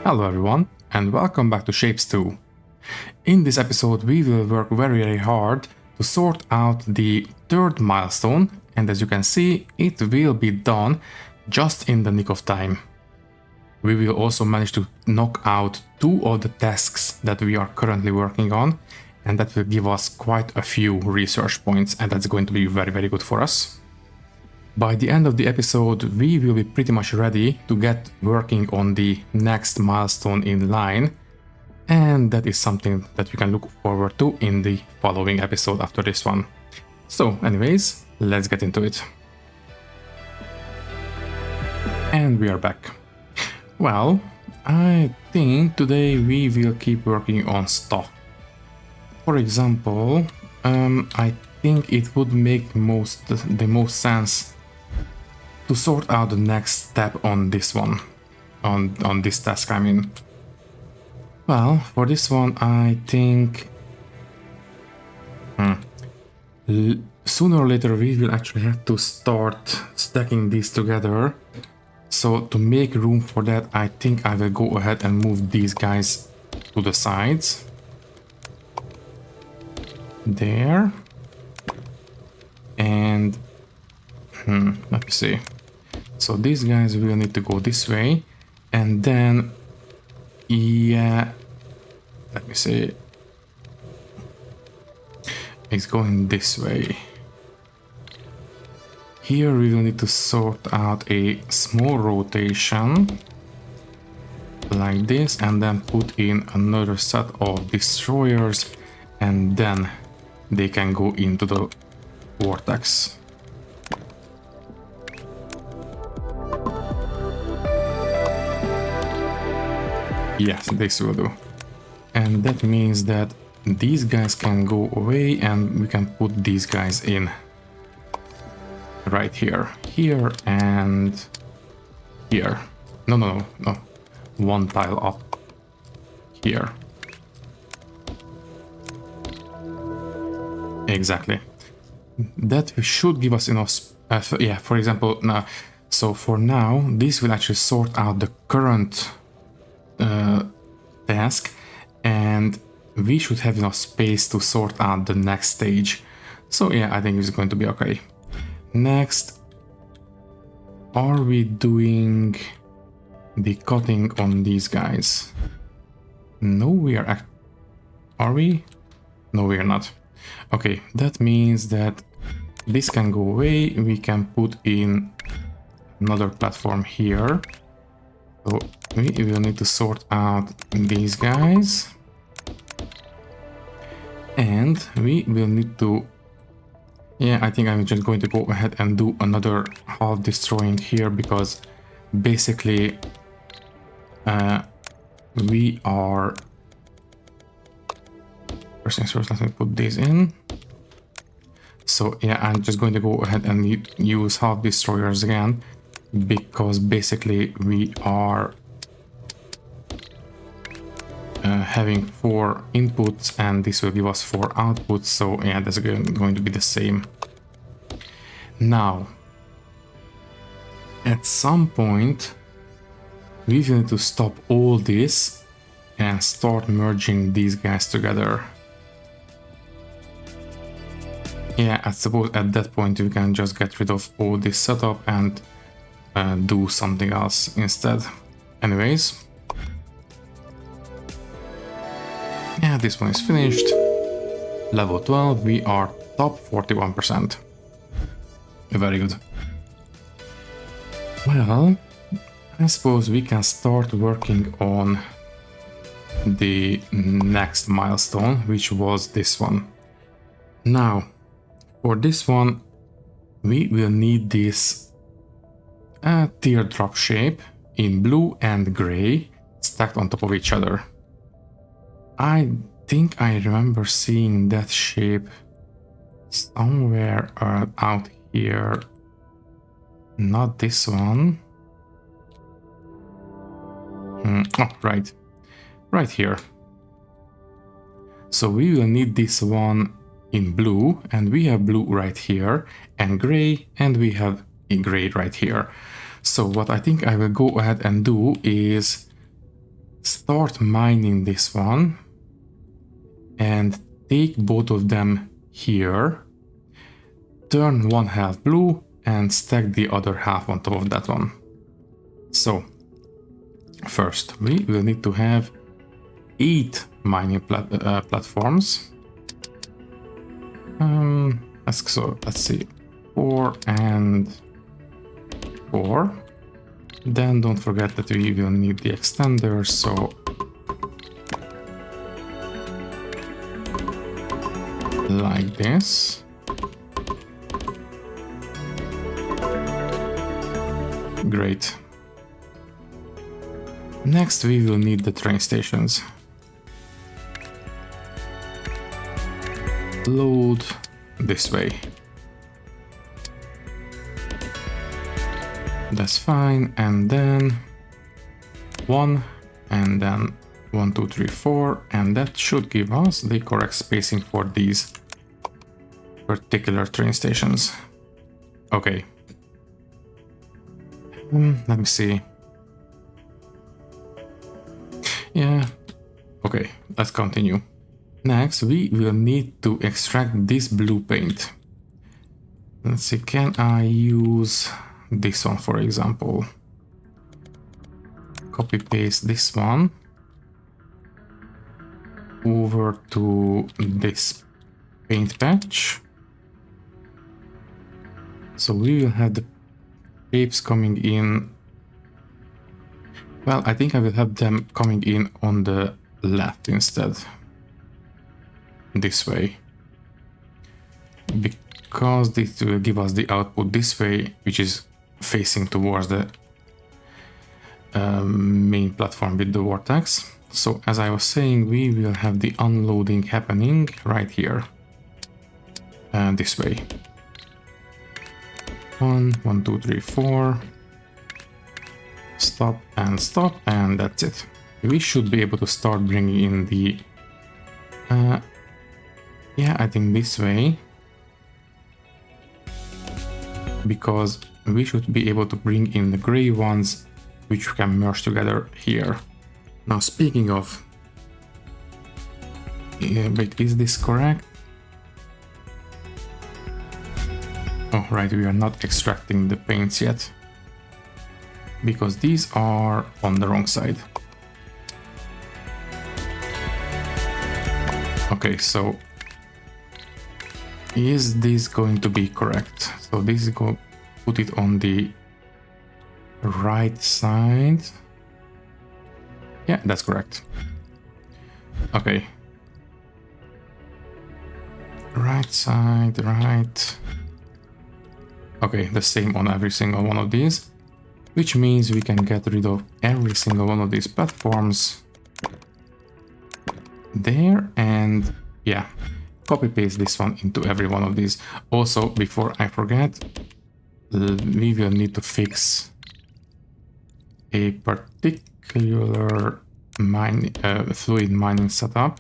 Hello everyone, and welcome back to Shapez 2. In this episode we will work very hard to sort out the third milestone, and as you can see, it will be done just in the nick of time. We will also manage to knock out 2 of the tasks that we are currently working on, and that will give us quite a few research points, and that's going to be very good for us. By the end of the episode, we will be pretty much ready to get working on the next milestone in line, and that is something that you can look forward to in the following episode after this one. So anyways, let's get into it. And we are back. Well, I think today we will keep working on stuff. For example, I think it would make the most sense to sort out the next step on this one, on this task, I mean. Well, for this one, I think sooner or later we will actually have to start stacking these together. So to make room for that, I think I will go ahead and move these guys to the sides. There. And let me see. So these guys will need to go this way, and then yeah, let me see, it's going this way. Here we will need to sort out a small rotation like this, and then put in another set of destroyers, and then they can go into the vortex. Yes, this will do. And that means that these guys can go away, and we can put these guys in right here, here, and here. No. One tile up here. Exactly. That should give us enough. Yeah, for example, now. So for now, this will actually sort out the current task, and we should have enough space to sort out the next stage. So yeah, I think it's going to be okay. Next, are we doing the cutting on these guys? No, we are. Are we? No, we are not. Okay, that means that this can go away. We can put in another platform here. So we will need to sort out these guys, and we will need to, yeah, I think I'm just going to go ahead and do another half destroying here, because basically we are, first things first, let me put these in. So yeah, I'm just going to go ahead and use half destroyers again, because basically we are having 4 inputs, and this will give us 4 outputs. So yeah, that's going to be the same. Now, at some point, we will need to stop all this and start merging these guys together. Yeah, I suppose at that point we can just get rid of all this setup and do something else instead. Anyways, yeah, this one is finished. Level 12, we are top 41%. Very good. Well, I suppose we can start working on the next milestone, which was this one. Now, for this one, we will need this teardrop shape in blue and gray stacked on top of each other. I think I remember seeing that shape somewhere out here. Not this one. Oh, right here. So we will need this one in blue, and we have blue right here, and gray, and we have a gray right here. So what I think I will go ahead and do is start mining this one and take both of them here, turn one half blue and stack the other half on top of that one. So first we will need to have 8 mining platforms. Let's see, 4 and 4. Then don't forget that we will need the extender, so like this. Great. Next we will need the train stations. Load this way. That's fine, and then 1, and then 1, 2, 3, 4, and that should give us the correct spacing for these particular train stations. Okay. Let me see. Yeah, okay, let's continue. Next, we will need to extract this blue paint. Let's see, can I use this one, for example? Copy paste this one over to this paint patch. So we will have the shapes coming in. Well, I think I will have them coming in on the left instead. This way. Because this will give us the output this way, which is facing towards the main platform with the vortex. So as I was saying, we will have the unloading happening right here. This way. 1, 1, 2, 3, 4. Stop, and that's it. We should be able to start bringing in the... yeah, I think this way. Because we should be able to bring in the gray ones, which we can merge together here. Now, speaking of... wait, is this correct? Oh, right, we are not extracting the paints yet. Because these are on the wrong side. Okay, so is this going to be correct? So this is going to put it on the right side. Yeah, that's correct. Okay. Right side, right. Okay, the same on every single one of these. Which means we can get rid of every single one of these platforms there, and yeah, copy paste this one into every one of these. Also, before I forget, we will need to fix a particular fluid mining setup.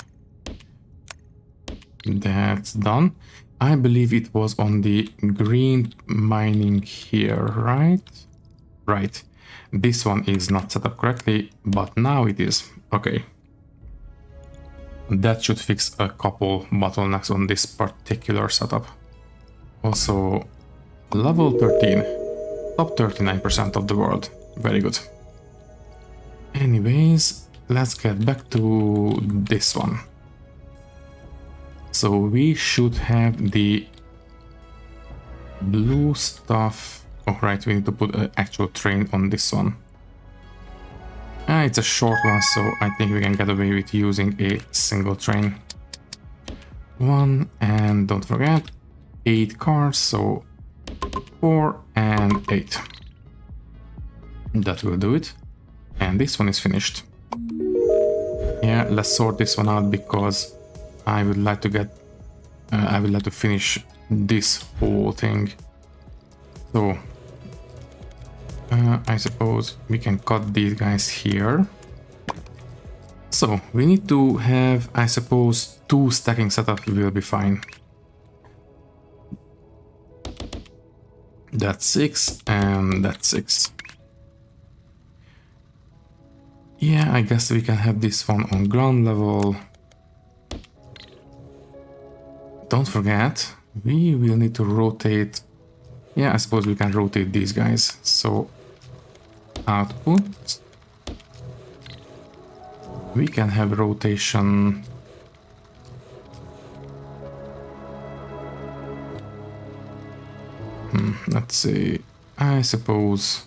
That's done. I believe it was on the green mining here, right? Right, this one is not set up correctly, but now it is. Okay. That should fix a couple bottlenecks on this particular setup. Also, level 13, top 39% of the world. Very good. Anyways, let's get back to this one. So we should have the blue stuff. Oh, right, we need to put an actual train on this one. It's a short one, so I think we can get away with using a single train. 1, and don't forget, 8 cars, so 4 and 8. That will do it. And this one is finished. Yeah, let's sort this one out because I would like to get... I would like to finish this whole thing. So... I suppose we can cut these guys here. So we need to have, I suppose, 2 stacking setups will be fine. That's 6 and that's 6. Yeah, I guess we can have this one on ground level. Don't forget, we will need to rotate. Yeah, I suppose we can rotate these guys. So output, we can have rotation. Let's see, I suppose,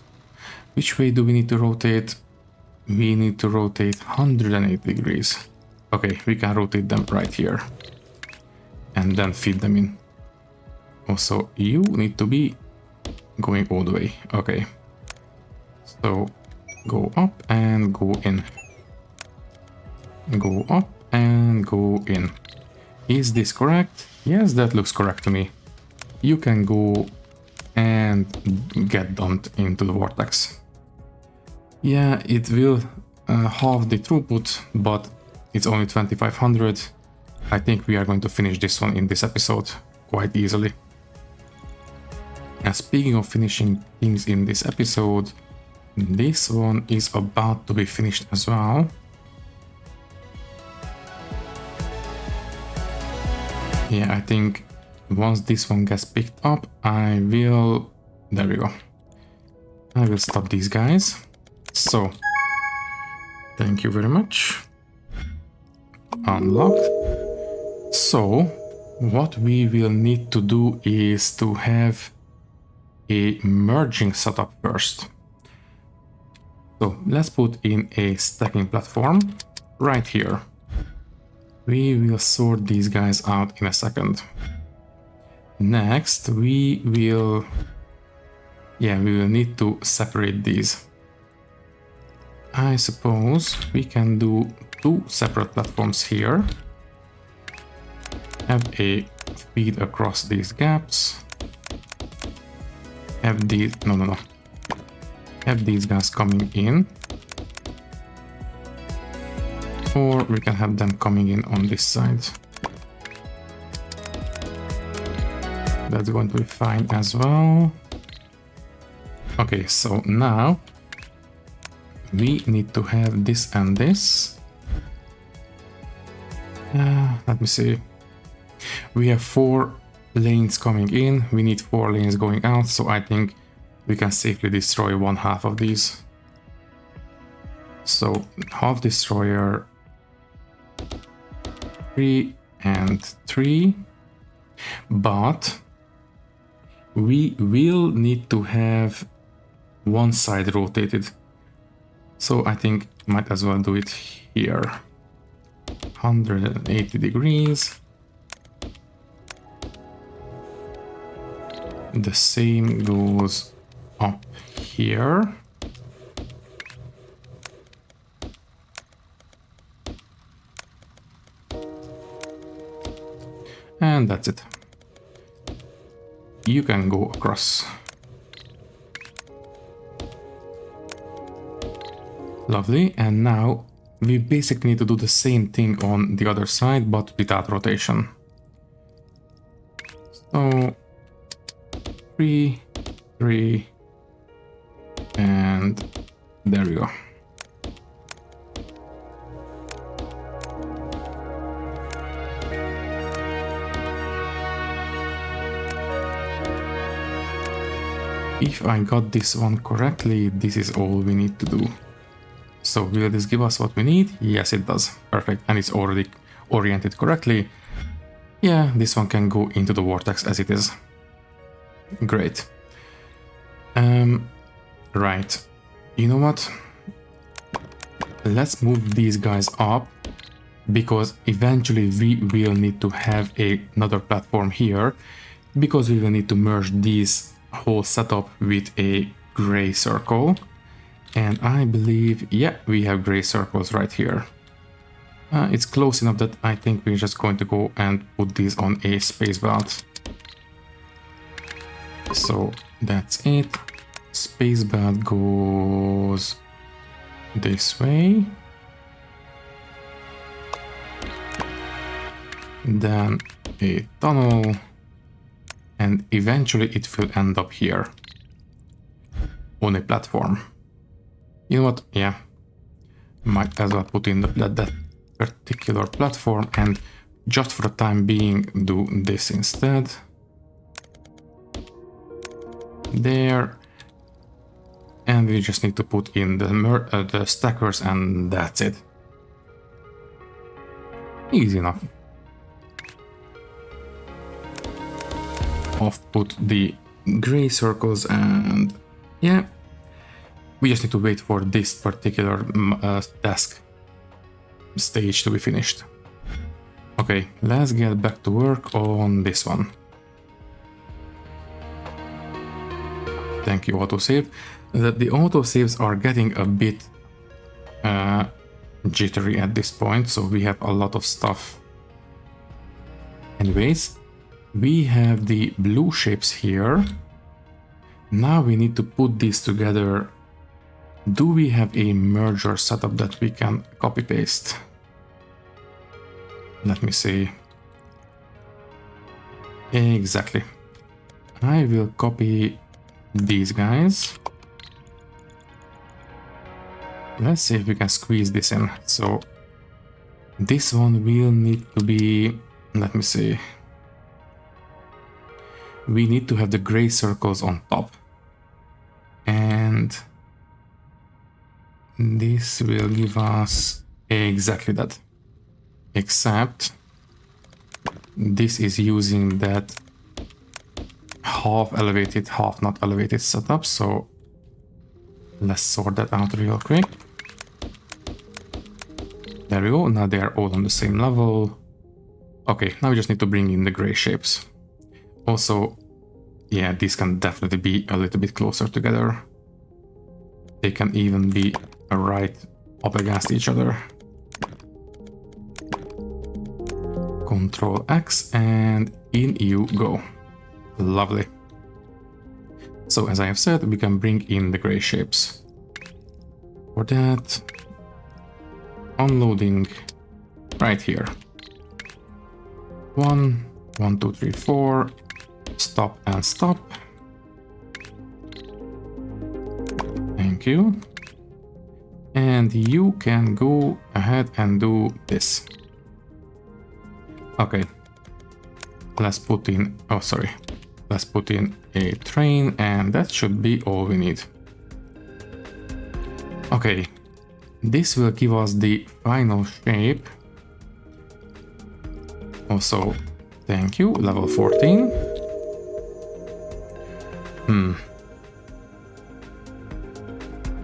which way do we need to rotate? We need to rotate 108 degrees. Okay, we can rotate them right here and then feed them in. Also, you need to be going all the way. Okay, so go up and go in. Go up and go in. Is this correct? Yes, that looks correct to me. You can go and get dumped into the vortex. Yeah, it will halve the throughput, but it's only 2500. I think we are going to finish this one in this episode quite easily. And speaking of finishing things in this episode, this one is about to be finished as well. Yeah, I think once this one gets picked up, I will... There we go. I will stop these guys. So, thank you very much. Unlocked. So, what we will need to do is to have a merging setup first. So, let's put in a stacking platform right here. We will sort these guys out in a second. Next, we will need to separate these. I suppose we can do 2 separate platforms here. Have a feed across these gaps. Have these, no. Have these guys coming in. Or we can have them coming in on this side. That's going to be fine as well. Okay, so now we need to have this and this. Let me see. We have 4 lanes coming in. We need 4 lanes going out, so I think we can safely destroy 1/2 of these. So half destroyer, 3 and 3, but we will need to have one side rotated. So I think might as well do it here. 180 degrees. The same goes up here. And that's it. You can go across. Lovely, and now we basically need to do the same thing on the other side, but without rotation. So 3, 3, and there we go. If I got this one correctly, this is all we need to do. So will this give us what we need? Yes, it does. Perfect, and it's already oriented correctly. Yeah, this one can go into the vortex as it is. Great. Right. You know what? Let's move these guys up, because eventually we will need to have another platform here, because we will need to merge this whole setup with a gray circle. And I believe, yeah, we have gray circles right here. It's close enough that I think we're just going to go and put these on a space belt. So that's it. Space belt goes this way. Then a tunnel. And eventually it will end up here on a platform. You know what? Yeah. Might as well put in that particular platform and just for the time being do this instead. There. And we just need to put in the stackers and that's it. Easy enough. Off put the gray circles and yeah. We just need to wait for this particular task stage to be finished. Okay, let's get back to work on this one. Thank you, autosave. The autosaves are getting a bit jittery at this point, so we have a lot of stuff. Anyways, we have the blue shapes here. Now we need to put these together. Do we have a merger setup that we can copy paste? Let me see. Exactly. I will copy these guys. Let's see if we can squeeze this in. So this one will need to be, let me see. We need to have the gray circles on top. And this will give us exactly that. Except this is using that half elevated, half not elevated setup. So let's sort that out real quick. There we go. Now they are all on the same level. Okay, now we just need to bring in the gray shapes. Also, yeah, these can definitely be a little bit closer together. They can even be right up against each other. Control X and in you go. Lovely. So as I have said, we can bring in the gray shapes. For that, unloading right here. 1, 1, 2, 3, 4. Stop and stop. Thank you. And you can go ahead and do this. Okay. Let's put in, oh sorry. Let's put in a train and that should be all we need. Okay. This will give us the final shape. Also, thank you, level 14.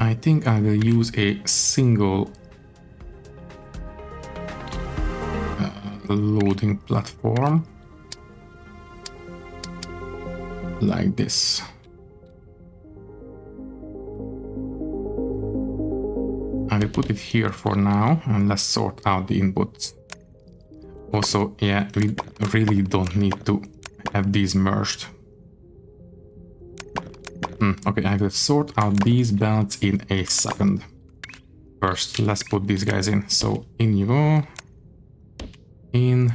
I think I will use a single loading platform. Like this. I will put it here for now and let's sort out the inputs. Also, yeah, we really don't need to have these merged. Okay, I will sort out these belts in a second. First, let's put these guys in. So in you go. In,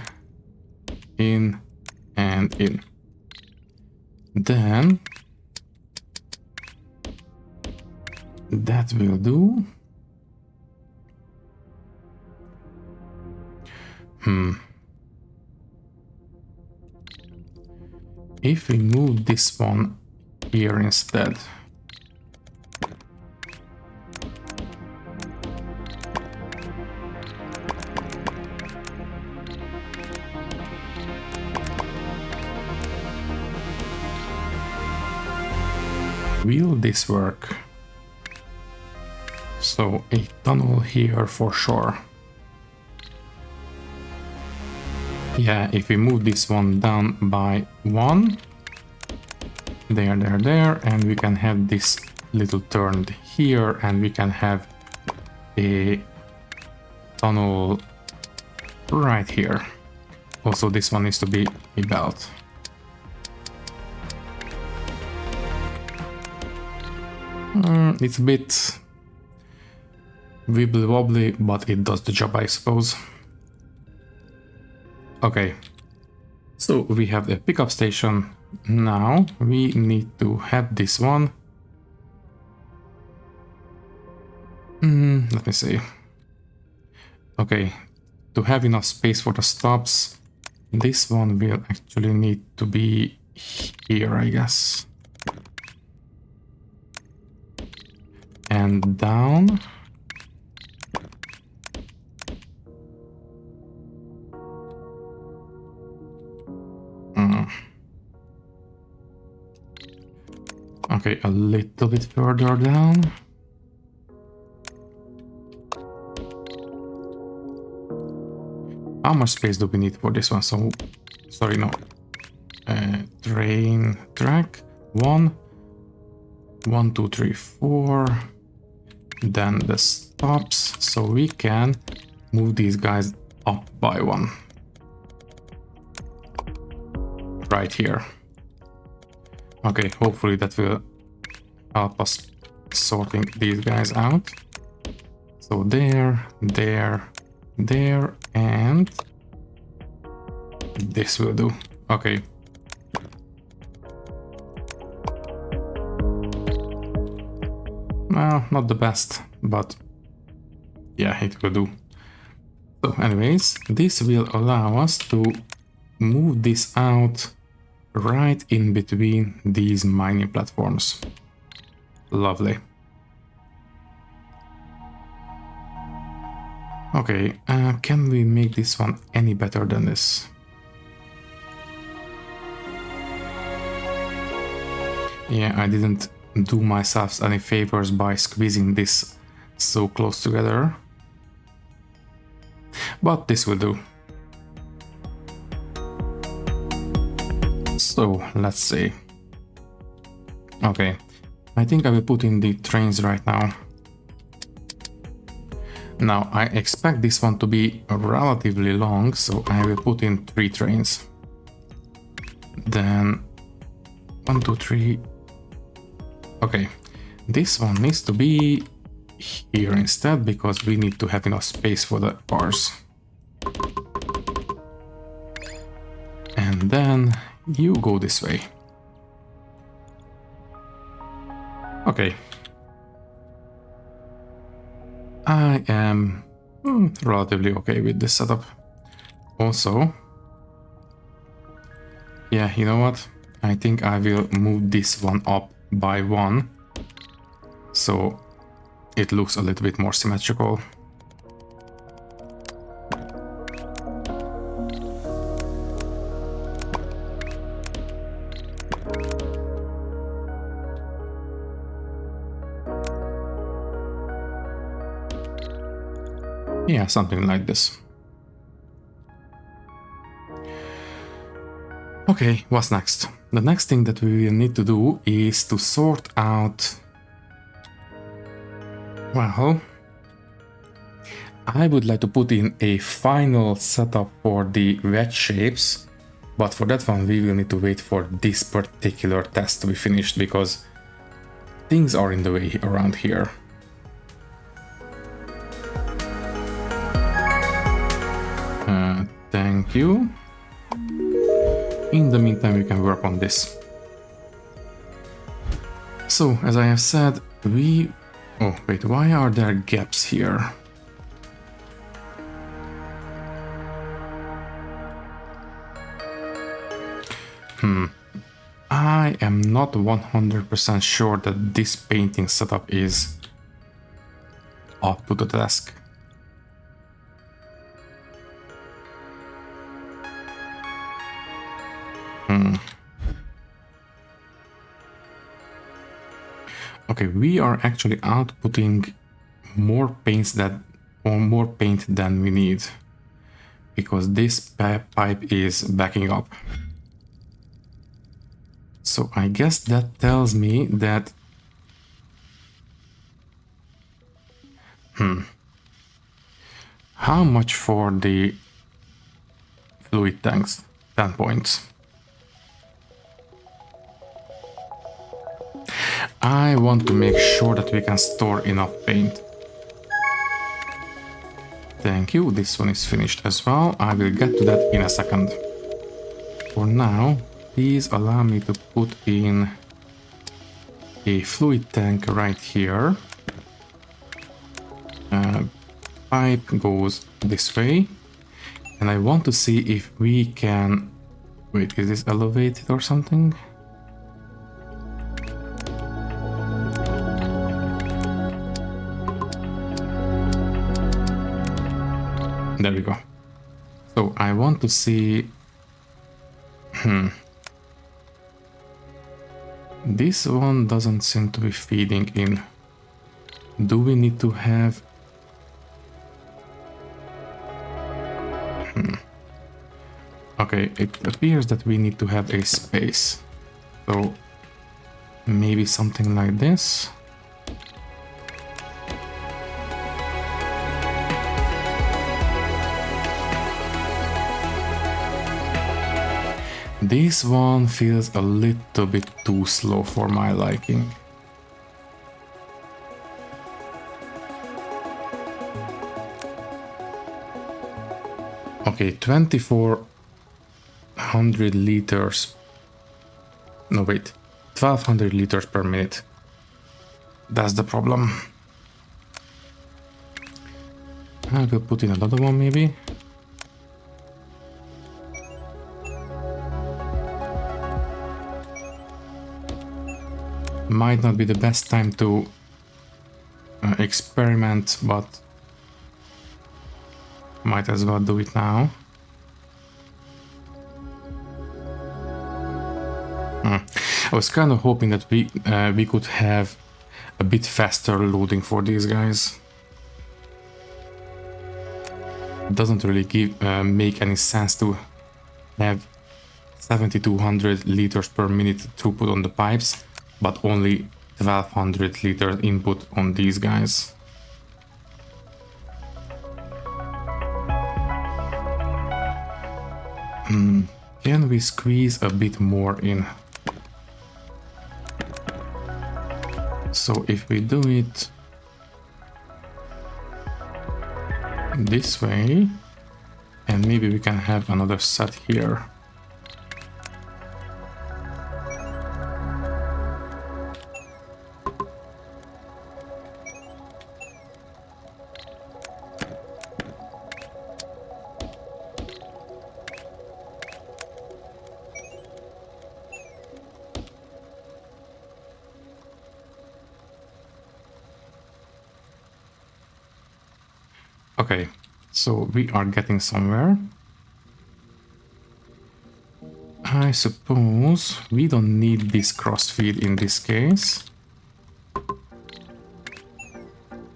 and in. Then that will do. If we move this one here instead. Will this work? So a tunnel here for sure. Yeah, if we move this one down by 1, there, and we can have this little turn here, and we can have a tunnel right here. Also, this one needs to be a belt. It's a bit wibbly wobbly, but it does the job, I suppose. Okay, so we have the pickup station. Now we need to have this one. Let me see. Okay, to have enough space for the stops, this one will actually need to be here, I guess. And down. Okay, a little bit further down. How much space do we need for this one? So, sorry, no. Train track. 1, 1, 2, 3, 4. Then the stops, so we can move these guys up by 1. Right here. Okay, hopefully that will help us sorting these guys out. So there, there, there, and this will do. Okay. Well, not the best, but yeah, it will do. So anyways, this will allow us to move this out right in between these mining platforms. Lovely. Okay, can we make this one any better than this? Yeah, I didn't do myself any favors by squeezing this so close together. But this will do. So, let's see. Okay, I think I will put in the trains right now. Now, I expect this one to be relatively long, so I will put in 3 trains. Then 1, 2, 3. Okay, this one needs to be here instead because we need to have enough space for the cars. And then you go this way. Okay. I am relatively okay with this setup. Also, yeah, you know what? I think I will move this one up by 1, so it looks a little bit more symmetrical. Yeah, something like this. Okay, what's next? The next thing that we will need to do is to sort out... Well, I would like to put in a final setup for the wedge shapes, but for that one we will need to wait for this particular test to be finished because things are in the way around here. Thank you. In the meantime, we can work on this. So, as I have said, we... Oh, wait, why are there gaps here? I am not 100% sure that this painting setup is up to the task. Okay, we are actually outputting more paints more paint than we need because this pipe is backing up. So I guess that tells me that how much for the fluid tanks? 10 points. I want to make sure that we can store enough paint. Thank you, this one is finished as well. I will get to that in a second. For now, please allow me to put in a fluid tank right here. pipe goes this way, and I want to see if we can... Wait, is this elevated or something? There we go. So I want to see... This one doesn't seem to be feeding in. Do we need to have... Okay, it appears that we need to have a space. So maybe something like this. This one feels a little bit too slow for my liking. Okay, 2400 liters. No, wait, 1200 liters per minute. That's the problem. I will put in another one maybe. Might not be the best time to experiment, but might as well do it now. I was kind of hoping that we could have a bit faster loading for these guys. It doesn't really make any sense to have 7200 liters per minute throughput on the pipes, but only 1200 liters input on these guys. Can we squeeze a bit more in? So if we do it this way, and maybe we can have another set here. Okay, so we are getting somewhere. I suppose we don't need this crossfeed in this case.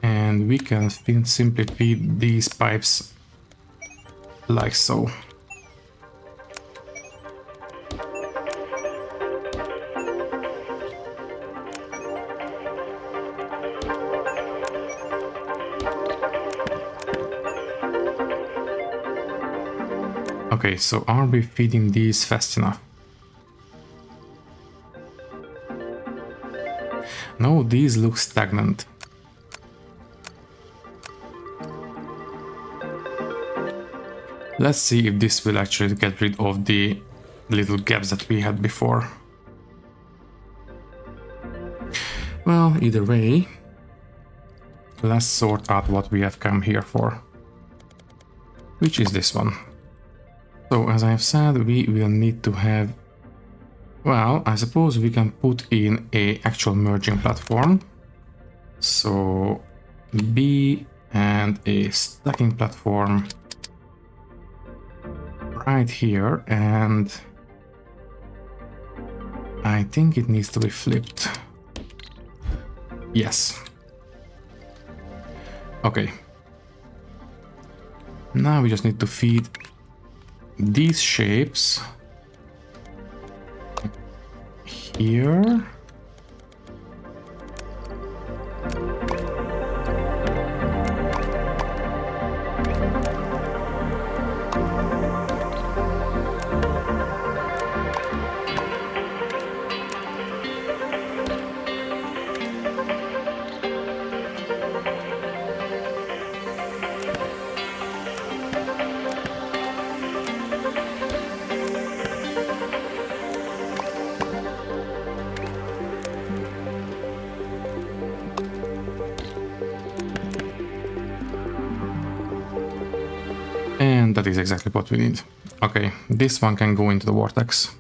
And we can simply feed these pipes like so. Okay, so are we feeding these fast enough? No, these look stagnant. Let's see if this will actually get rid of the little gaps that we had before. Well, either way, let's sort out what we have come here for, which is this one. So as I've said, we will need to have, well, I suppose we can put in a actual merging platform. So B and a stacking platform right here, and I think it needs to be flipped. Yes. Okay. Now we just need to feed these shapes here. And that is exactly what we need. Okay, this one can go into the vortex.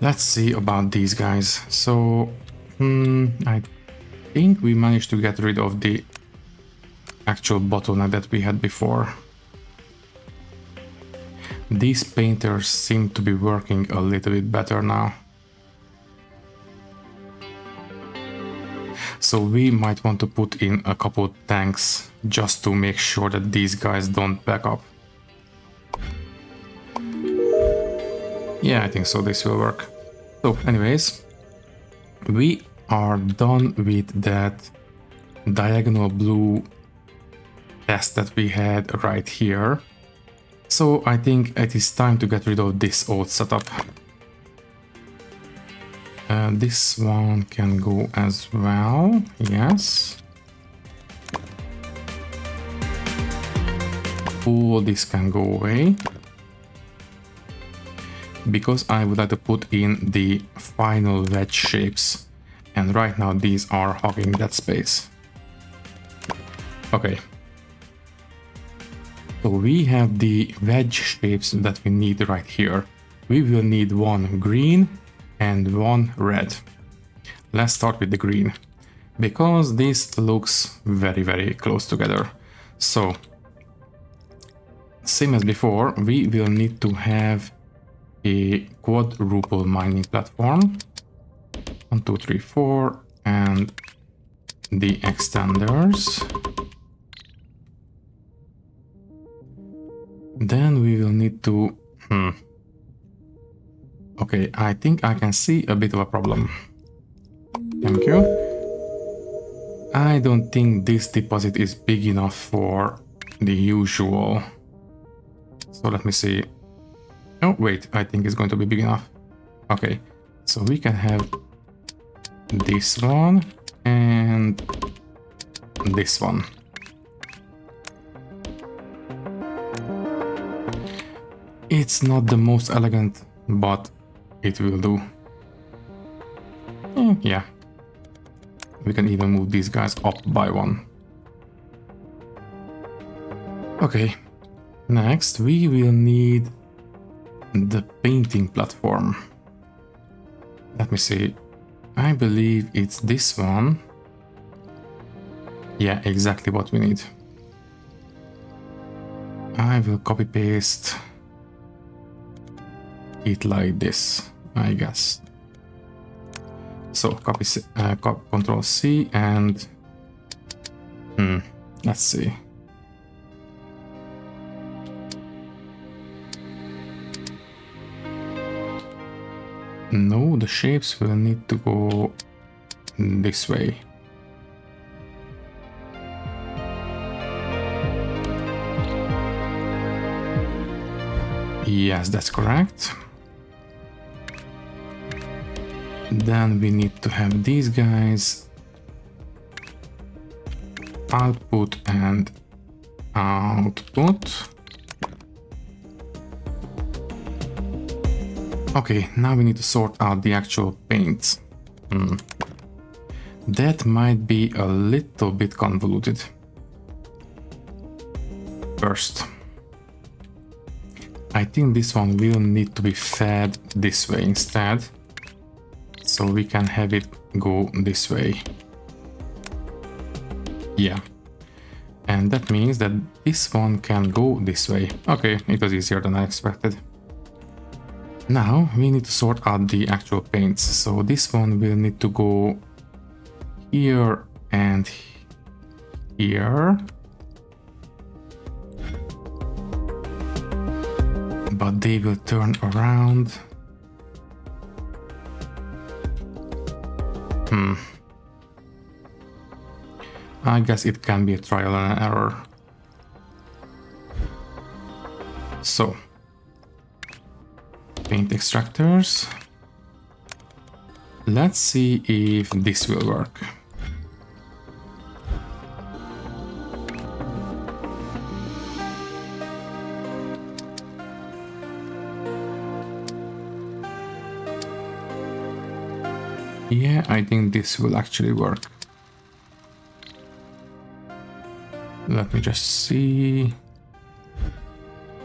Let's see about these guys. So, I think we managed to get rid of the actual bottleneck that we had before. These painters seem to be working a little bit better now. So we might want to put in a couple tanks just to make sure that these guys don't back up. Yeah, I think so, this will work. So anyways, we are done with that diagonal blue test that we had right here. So I think it is time to get rid of this old setup. This one can go as well, yes. All this can go away. Because I would like to put in the final wedge shapes. And right now these are hogging that space. Okay. So we have the wedge shapes that we need right here. We will need one green and one red. Let's start with the green, because this looks very, very close together. So, same as before, we will need to have a quadruple mining platform. 1, 2, 3, 4, and the extenders. Then we will need to... Okay, I think I can see a bit of a problem. Thank you. I don't think this deposit is big enough for the usual. So let me see. Oh, wait, I think it's going to be big enough. Okay, so we can have this one and this one. It's not the most elegant, but it will do. Yeah. We can even move these guys up by one. Okay. Next, we will need the painting platform. Let me see. I believe it's this one. Yeah, exactly what we need. I will copy paste it like this, I guess. So copy, Control C and let's see. No, the shapes will need to go this way. Yes, that's correct. Then we need to have these guys output and output. Okay, now we need to sort out the actual paints. That might be a little bit convoluted. First, I think this one will need to be fed this way instead. So we can have it go this way. Yeah. And that means that this one can go this way. Okay, it was easier than I expected. Now we need to sort out the actual paints. So this one will need to go here and here. But they will turn around. I guess it can be a trial and error. So, paint extractors. Let's see if this will work. Yeah, I think this will actually work. Let me just see.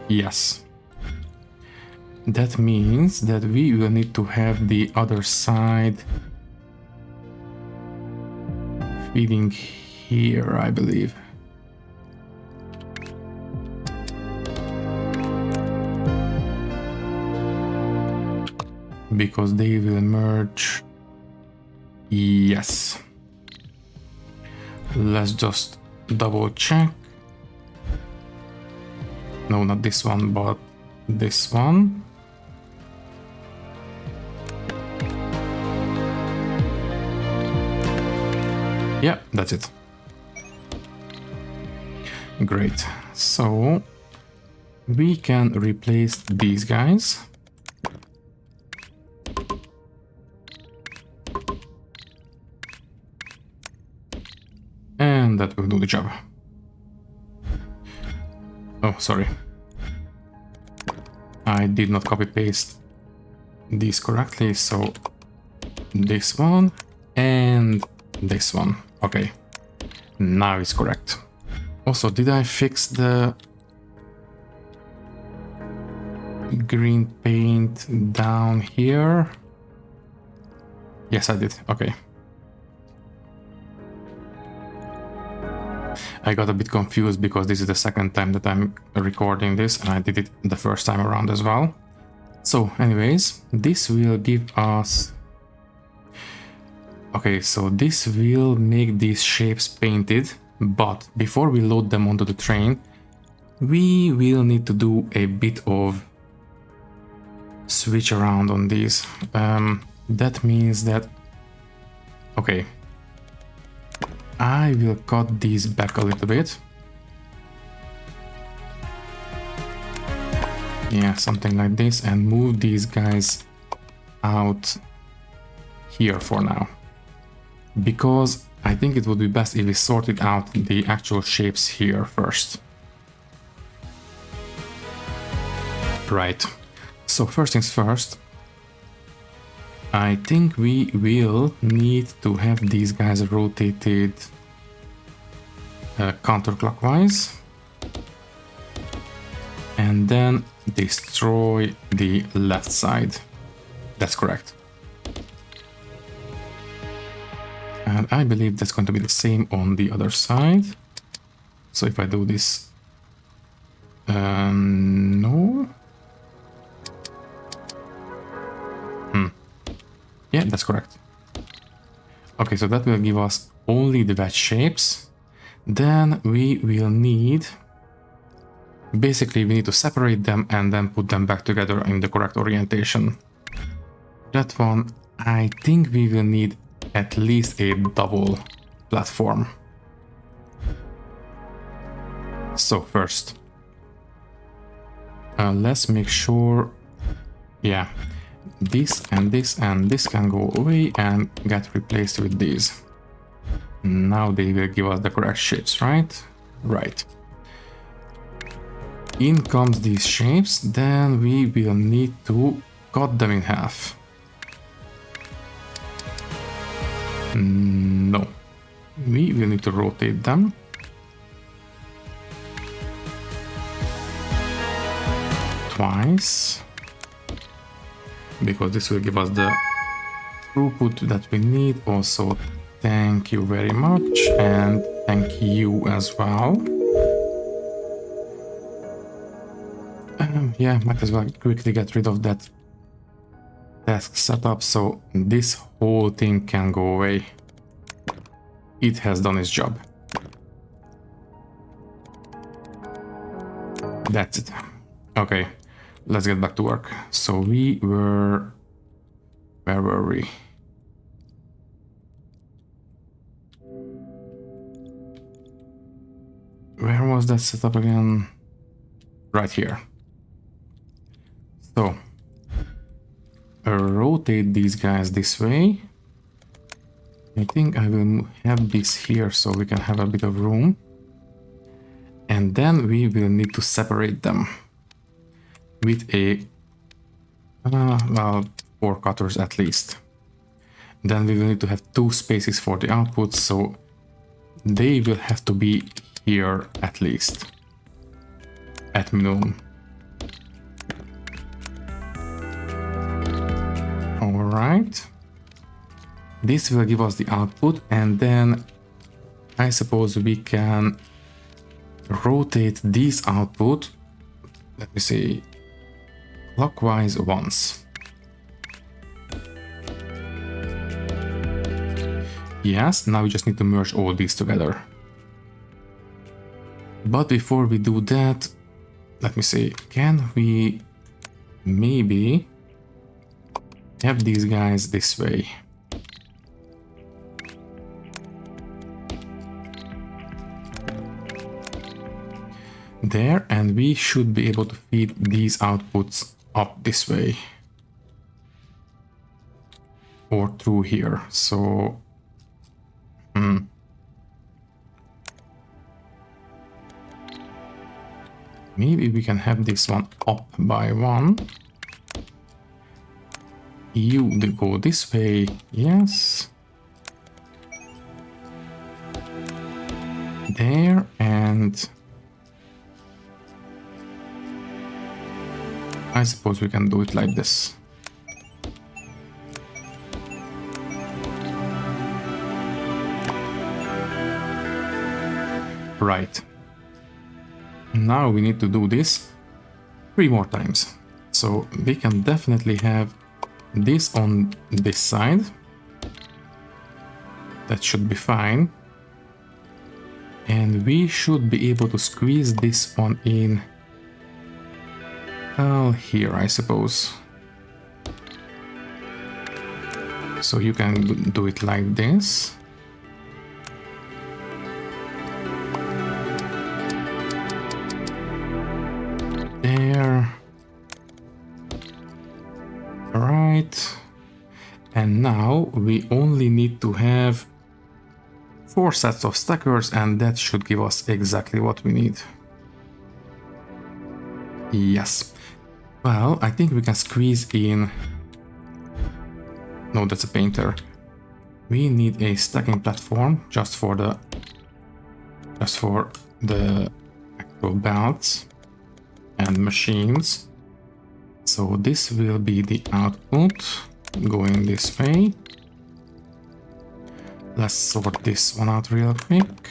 Yes. That means that we will need to have the other side feeding here, I believe. Because they will merge. Yes. Let's just double check. No, not this one, but this one. Yeah, that's it. Great. So we can replace these guys. And that will do the job. Oh, sorry. I did not copy paste these correctly, so this one and this one. Okay, now it's correct. Also, did I fix the green paint down here? Yes, I did. Okay. I got a bit confused because this is the second time that I'm recording this, and I did it the first time around as well. So anyways, this will give us... Okay, so this will make these shapes painted, but before we load them onto the train, we will need to do a bit of switch around on these. That means that... Okay. I will cut these back a little bit. Yeah, something like this, and move these guys out here for now. Because I think it would be best if we sorted out the actual shapes here first. Right. So first things first, I think we will need to have these guys rotated counterclockwise and then destroy the left side. That's correct. And I believe that's going to be the same on the other side. So if I do this... no... Yeah, that's correct. Okay, so that will give us only the wedge shapes. Then we will need... Basically, we need to separate them and then put them back together in the correct orientation. That one, I think we will need at least a double platform. So first, let's make sure... Yeah. This and this and this can go away and get replaced with these. Now they will give us the correct shapes, right? Right. In comes these shapes, then we will need to cut them in half. No. We will need to rotate them. Twice. Because this will give us the throughput that we need. Also, thank you very much, and thank you as well. Yeah, might as well quickly get rid of that task setup so this whole thing can go away. It has done its job. That's it. Okay. Let's get back to work. So we were... Where were we? Where was that setup again? Right here. So, rotate these guys this way. I think I will have this here so we can have a bit of room. And then we will need to separate them with a, well, 4 cutters at least. Then we will need to have 2 spaces for the output, so they will have to be here at least, at minimum. Right. This will give us the output, and then I suppose we can rotate this output, let me see, clockwise once. Yes, now we just need to merge all these together. But before we do that, let me see, can we maybe have these guys this way? There, and we should be able to feed these outputs up this way. Or through here, so... Maybe we can have this one up by one. You go this way, yes. There, and... I suppose we can do it like this. Right. Now we need to do this 3 more times. So we can definitely have this on this side. That should be fine. And we should be able to squeeze this one in. Well, here, I suppose. So you can do it like this. There. Right. And now we only need to have 4 sets of stackers, and that should give us exactly what we need. Yes. Well, I think we can squeeze in... No, that's a painter. We need a stacking platform just for the actual belts and machines. So this will be the output going this way. Let's sort this one out real quick.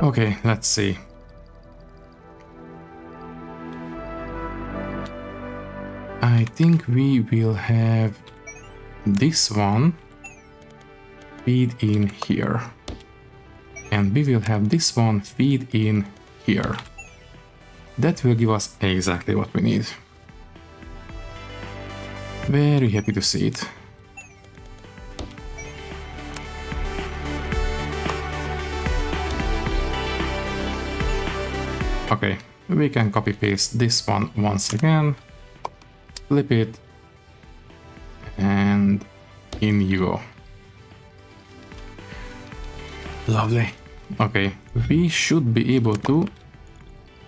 Okay, let's see. I think we will have this one feed in here. And we will have this one feed in here. That will give us exactly what we need. Very happy to see it. Okay, we can copy paste this one once again, flip it, and in you go. Lovely. Okay, we should be able to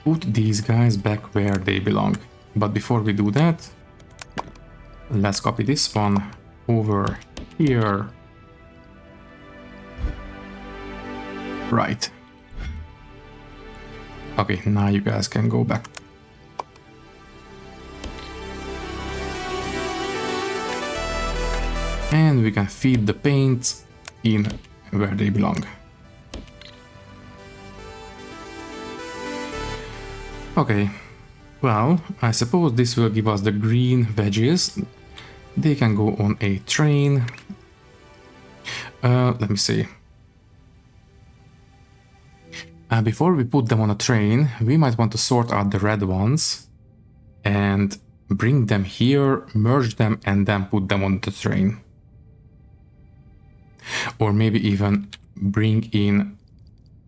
put these guys back where they belong. But before we do that, let's copy this one over here. Right. Okay, now you guys can go back. And we can feed the paints in where they belong. Okay, well, I suppose this will give us the green veggies. They can go on a train. Let me see. Before we put them on a train, we might want to sort out the red ones and bring them here, merge them, and then put them on the train. Or maybe even bring in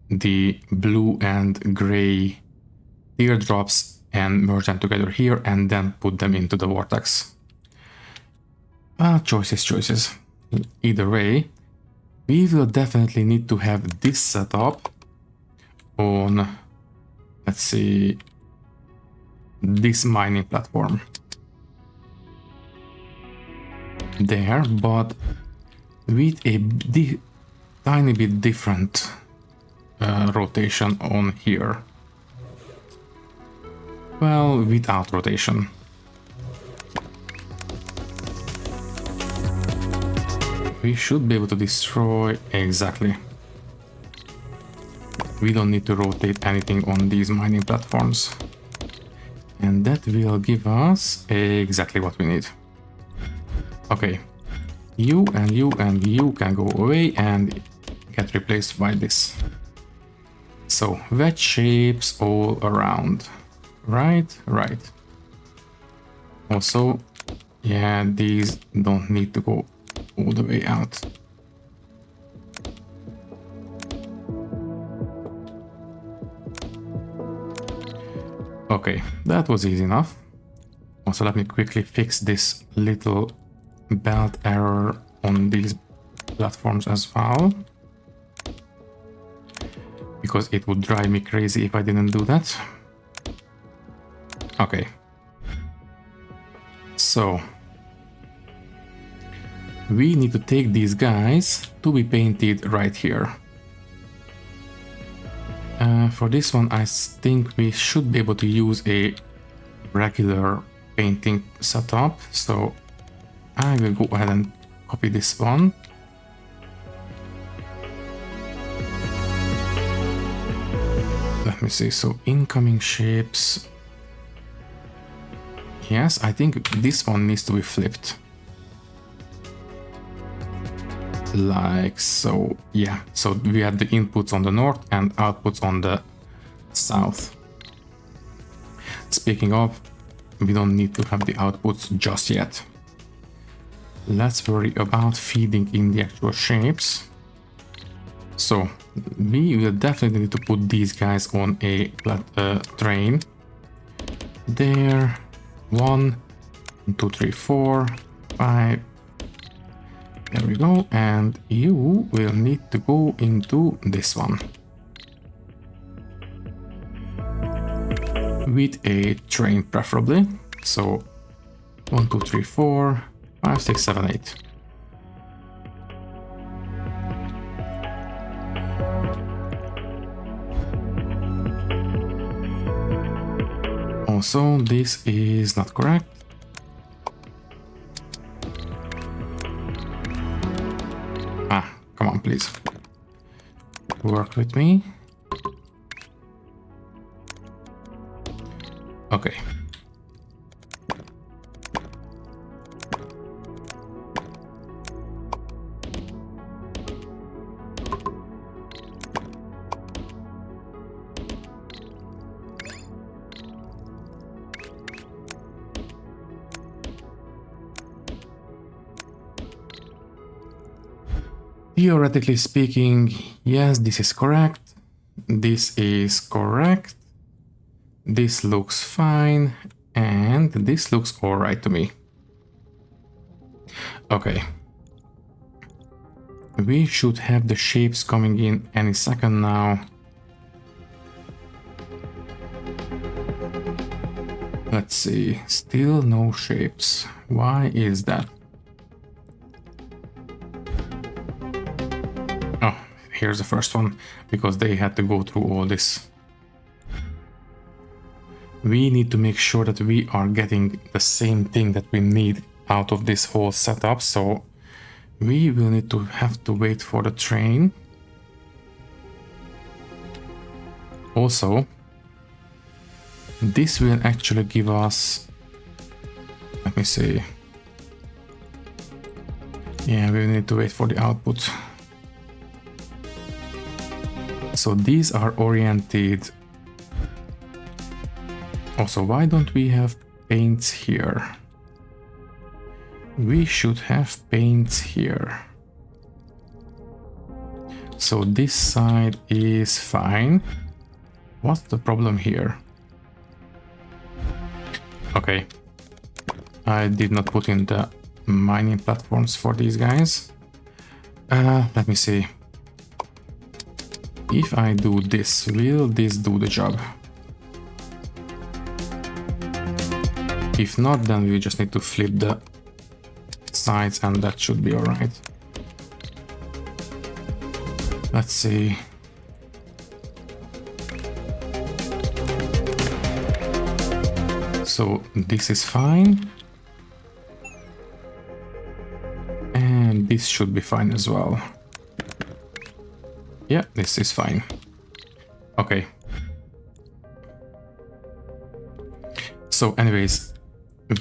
the blue and gray teardrops and merge them together here and then put them into the vortex. Choices. Either way, we will definitely need to have this set up on, let's see, this mining platform. There, but with a tiny bit different rotation on here. Well, without rotation. We should be able to destroy exactly. We don't need to rotate anything on these mining platforms. And that will give us exactly what we need. Okay. You and you and you can go away and get replaced by this. So, wedge shapes all around. Right, right. Also, yeah, these don't need to go all the way out. Okay, that was easy enough. Also, let me quickly fix this little belt error on these platforms as well, because it would drive me crazy if I didn't do that. Okay. So we need to take these guys to be painted right here. For this one, I think we should be able to use a regular painting setup. So I will go ahead and copy this one. Let me see. So incoming shapes. Yes, I think this one needs to be flipped. Like so, yeah. So we have the inputs on the north and outputs on the south. Speaking of, we don't need to have the outputs just yet. Let's worry about feeding in the actual shapes. So we will definitely need to put these guys on a train. There, 1, 2, 3, 4, 5. There we go, and you will need to go into this one with a train preferably. So 1, 2, 3, 4, 5, 6, 7, 8. Also, this is not correct. Come on, please. Work with me. Okay. Theoretically speaking, yes, this is correct. This is correct. This looks fine. And this looks alright to me. Okay. We should have the shapes coming in any second now. Let's see. Still no shapes. Why is that? Here's the first one, because they had to go through all this. We need to make sure that we are getting the same thing that we need out of this whole setup, so we will need to have to wait for the train. Also, this will actually give us, let me see. Yeah, we need to wait for the output. So these are oriented. Also, why don't we have paints here? We should have paints here. So this side is fine. What's the problem here? Okay. I did not put in the mining platforms for these guys. Let me see. If I do this, will this do the job? If not, then we just need to flip the sides and that should be alright. Let's see. So this is fine. And this should be fine as well. Yeah, this is fine. Okay. So anyways,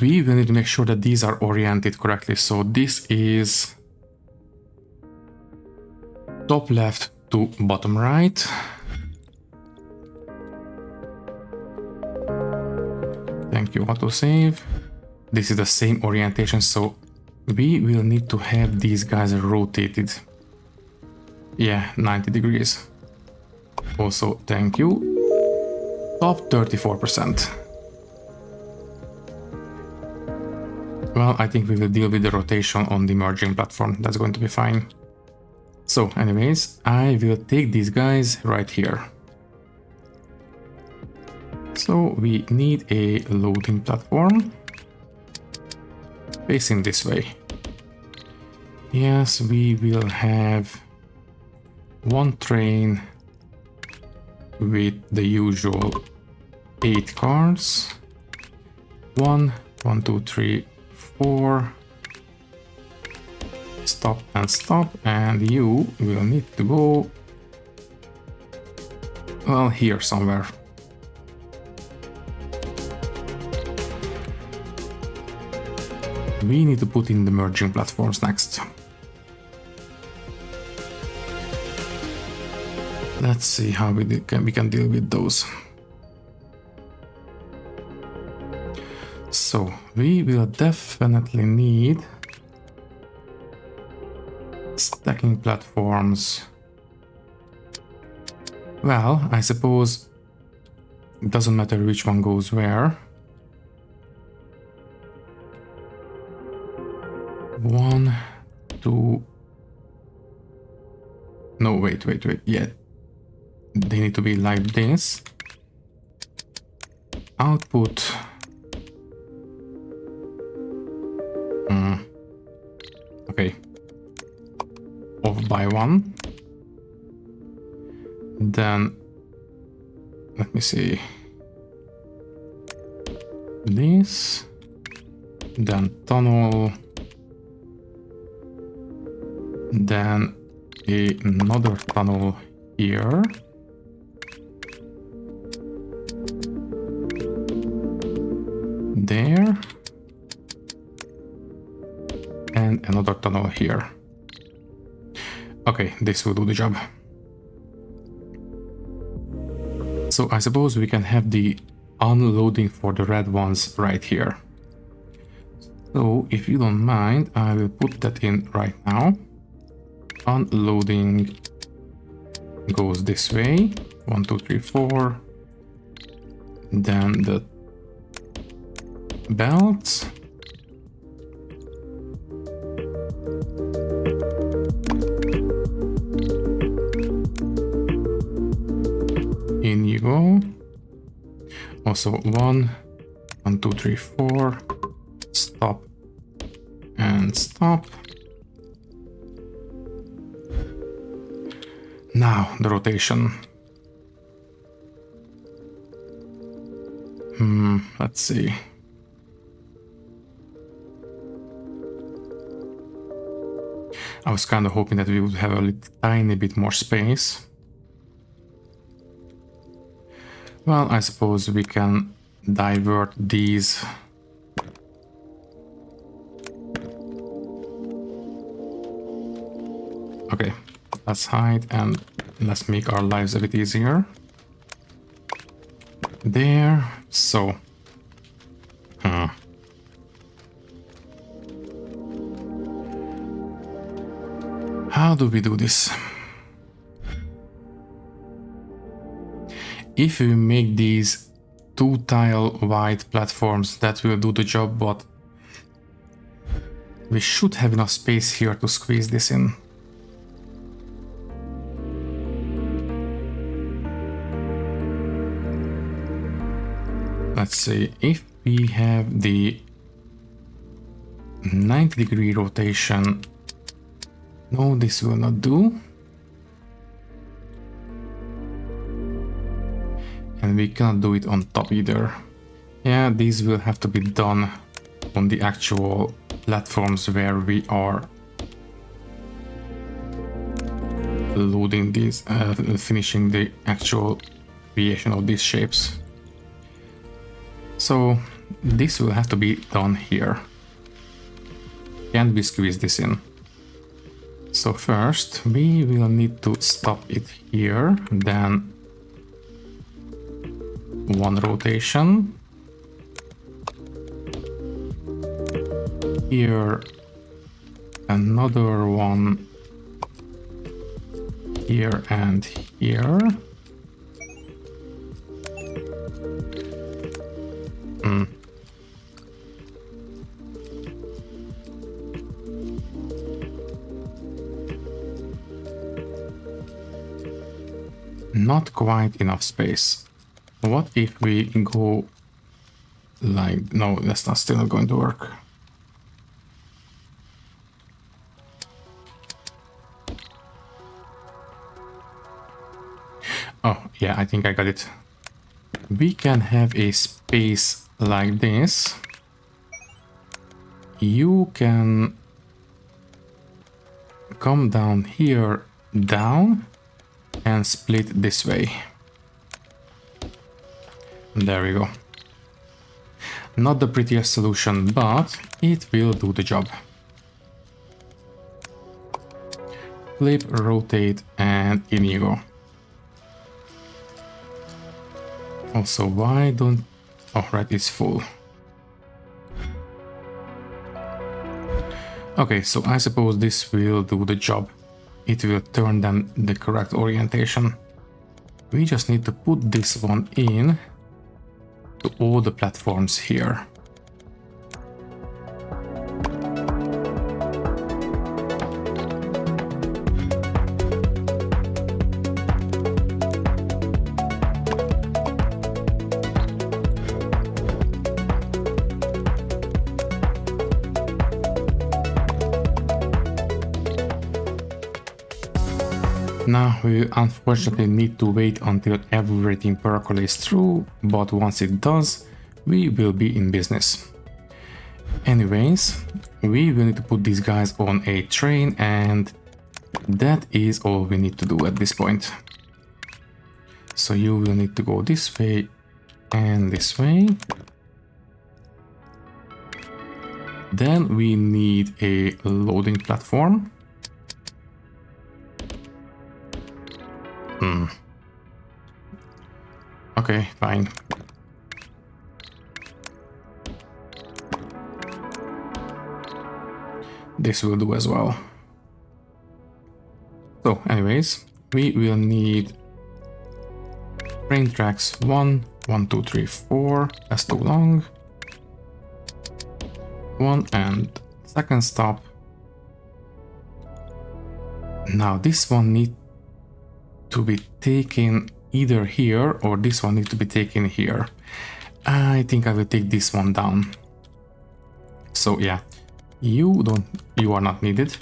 we will need to make sure that these are oriented correctly. So this is top left to bottom right. Thank you, autosave. This is the same orientation, so we will need to have these guys rotated. Yeah, 90 degrees. Also, thank you. Top 34%. Well, I think we will deal with the rotation on the merging platform. That's going to be fine. So anyways, I will take these guys right here. So we need a loading platform facing this way. Yes, we will have one train with the usual 8 cars. 1, 2, 3, 4. Stop and stop, and you will need to go, well, here somewhere. We need to put in the merging platforms next. Let's see how we can deal with those. So we will definitely need stacking platforms. Well, I suppose it doesn't matter which one goes where. 1, 2. No, wait. Yeah. They need to be like this. Output. Okay. Off by 1. Then let me see. This. Then tunnel. Then another tunnel here. There. And another tunnel here. Okay, this will do the job. So I suppose we can have the unloading for the red ones right here. So if you don't mind, I will put that in right now. Unloading goes this way. 1, 2, 3, 4. Then the belts. In you go. Also 1, 2, 3, 4. Stop and stop. Now the rotation. Let's see. I was kind of hoping that we would have a tiny bit more space. Well, I suppose we can divert these. Okay, let's hide and let's make our lives a bit easier. There, so. How do we do this? If we make these 2-tile white platforms, that will do the job, but we should have enough space here to squeeze this in. Let's see, if we have the 90-degree rotation, no, this will not do. And we cannot do it on top either. Yeah, these will have to be done on the actual platforms where we are loading these, finishing the actual creation of these shapes. So this will have to be done here. Can we squeeze this in? So first we will need to stop it here, then one rotation. Here another one. Here and here. Not quite enough space. What if we go like... No, that's not still not going to work. Oh, yeah, I think I got it. We can have a space like this. You can come down here, down, and split this way. There we go. Not the prettiest solution, but it will do the job. Flip, rotate, and in you go. Also, why don't... Oh, right, it's full. Okay, so I suppose this will do the job. It will turn them the correct orientation. We just need to put this one in to all the platforms here. Now we unfortunately need to wait until everything percolates through, but once it does, we will be in business. Anyways, we will need to put these guys on a train, and that is all we need to do at this point. So you will need to go this way and this way. Then we need a loading platform. Okay, fine. This will do as well. So anyways, we will need train tracks 1, 1, 2, 3, 4. That's too long. 1 and second stop. Now this one needs to be taken either here, or this one needs to be taken here. I think I will take this one down. So yeah, you are not needed.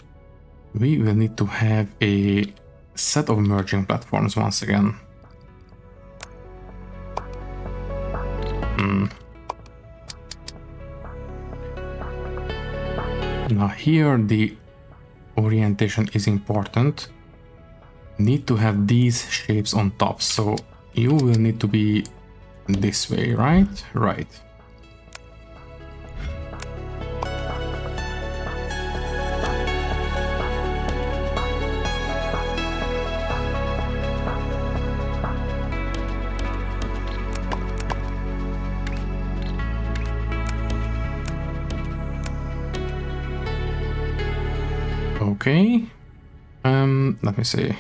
We will need to have a set of merging platforms once again. Now here the orientation is important. Need to have these shapes on top, so you will need to be this way, right? Right. Okay. Let me see.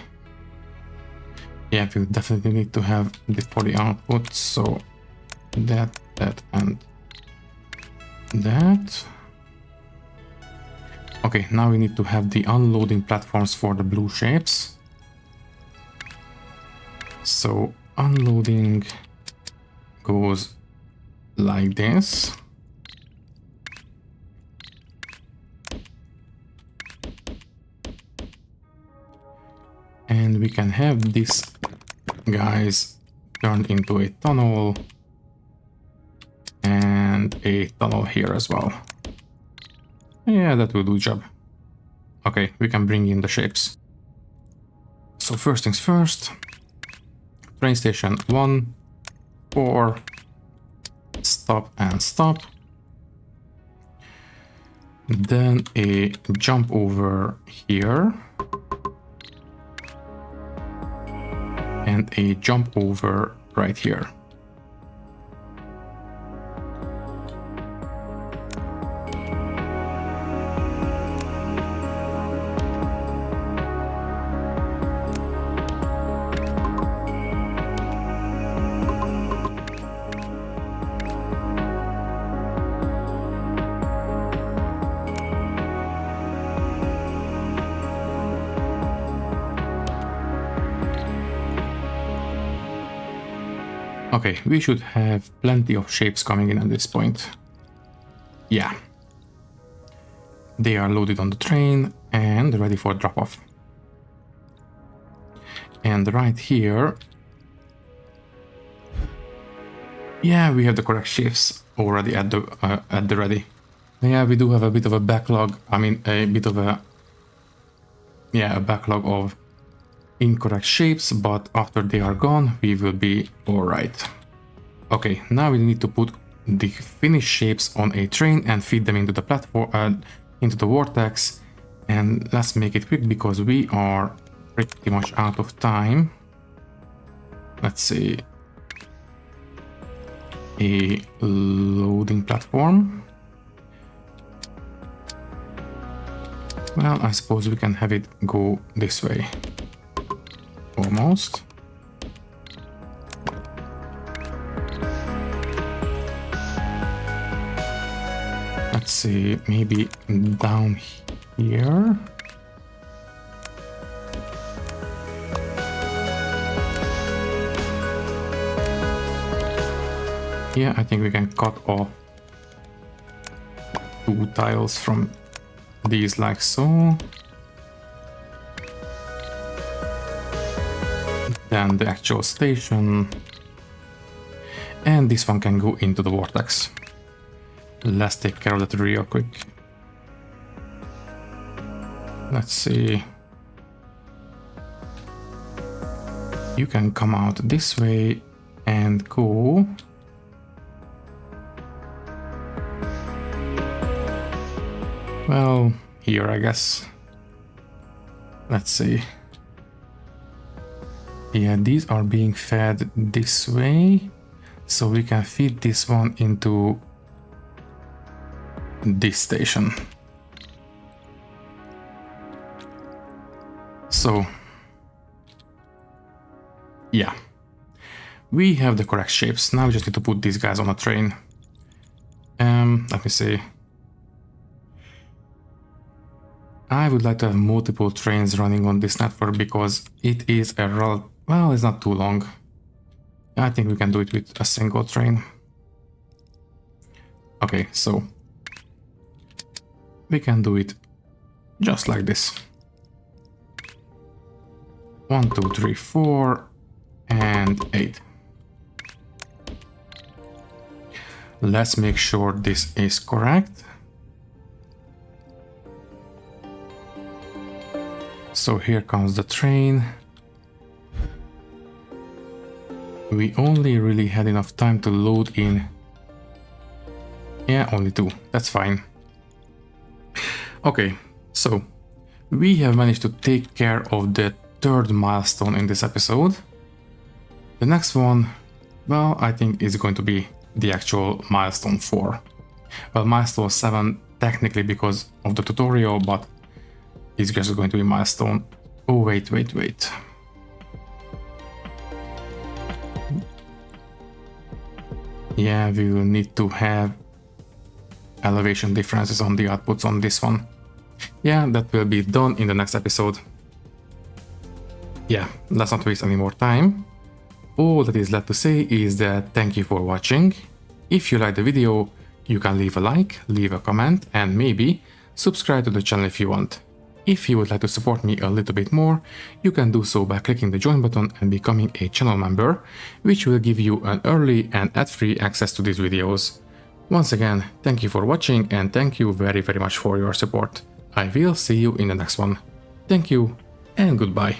Yeah, we'll definitely need to have this for the output, so that, and that. Okay, now we need to have the unloading platforms for the blue shapes. So unloading goes like this. And we can have this guys turned into a tunnel. And a tunnel here as well. Yeah, that will do job. Okay, we can bring in the shapes. So first things first. Train station 1, 4, stop and stop. Then a jump over here. And a jump over right here. Okay, we should have plenty of shapes coming in at this point. Yeah. They are loaded on the train and ready for drop-off. And right here... yeah, we have the correct shapes already at the ready. Yeah, we do have a bit of a backlog. I mean, a bit of a... yeah, a backlog of incorrect shapes, but after they are gone, we will be alright. Okay, now we need to put the finished shapes on a train and feed them into the platform, into the vortex. And let's make it quick because we are pretty much out of time. Let's see. A loading platform. Well, I suppose we can have it go this way. Almost. Let's see, maybe down here. Yeah, I think we can cut off 2 tiles from these like so. Then the actual station. And this one can go into the vortex. Let's take care of that real quick. Let's see. You can come out this way and go. Well, here I guess. Let's see. Yeah, these are being fed this way, so we can feed this one into this station. So, yeah, we have the correct shapes. Now we just need to put these guys on a train. Let me see. I would like to have multiple trains running on this network because it is a well, it's not too long. I think we can do it with a single train. Okay, so we can do it just like this. 1, 2, 3, 4, and 8. Let's make sure this is correct. So here comes the train. We only really had enough time to load in. Yeah, only 2. That's fine. Okay, so we have managed to take care of the 3rd milestone in this episode. The next one, well, I think is going to be the actual milestone 4. Well, milestone 7 technically because of the tutorial, but it's just going to be milestone. Oh, wait. Yeah, we will need to have elevation differences on the outputs on this one. Yeah, that will be done in the next episode. Yeah, let's not waste any more time. All that is left to say is that thank you for watching. If you liked the video, you can leave a like, leave a comment, and maybe subscribe to the channel if you want. If you would like to support me a little bit more, you can do so by clicking the join button and becoming a channel member, which will give you an early and ad-free access to these videos. Once again, thank you for watching and thank you very much for your support. I will see you in the next one. Thank you and goodbye.